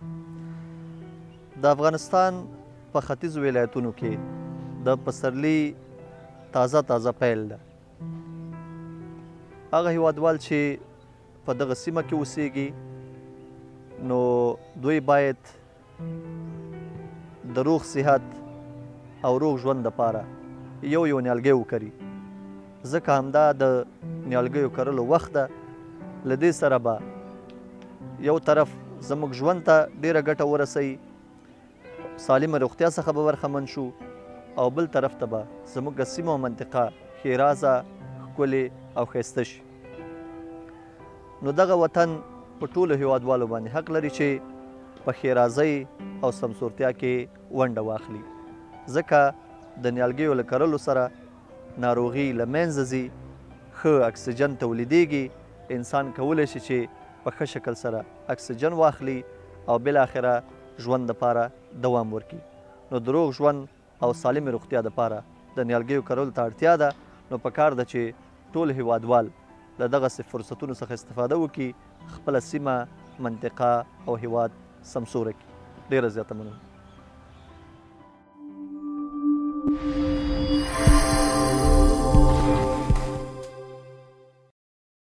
د افغانستان په ختیځو ولایتونو کې د پسرلي تازه پیل ده. هغه هیوادوال چې په دغه سیمه کې اوسیږي نو دوی باید د روغ صحت او روغ ژوند دپاره یو نیالګی وکري، ځکه همدا د نیالګیو کرلو وخت ده. له دې سره به یو طرف زموږ ژوند ته ډیره ګټه ورسوي، سالمه روغتیا څخه به برخمن شو، او بل طرف ته به زموږ سیمه او منطقه ښېرازه، ښکلې او ښایسته شي. نو دغه وطن په ټولو هیوادوالو باندې حق لري چې په ښېرازۍ او سمسورتیا کې ونډه واخلي، ځکه د نیالګیو له کرلو سره ناروغي له منځه ځي، ښه اکسیجن تولیدیږي، انسان کولی شي چې په ښه شکل سره اکسیجن واخلي او بالاخره ژوند دپاره دوام ورکړي. نو د روغ ژوند او سالمې روغتیا دپاره د نیالګیو کرلو ته اړتیا ده. نو پکار ده چې ټول هیوادوال له دغسې فرصتونو څخه استفاده وکړي، خپله سیمه، منطقه او هیواد سمسوره کړي. ډېره زیاته مننه.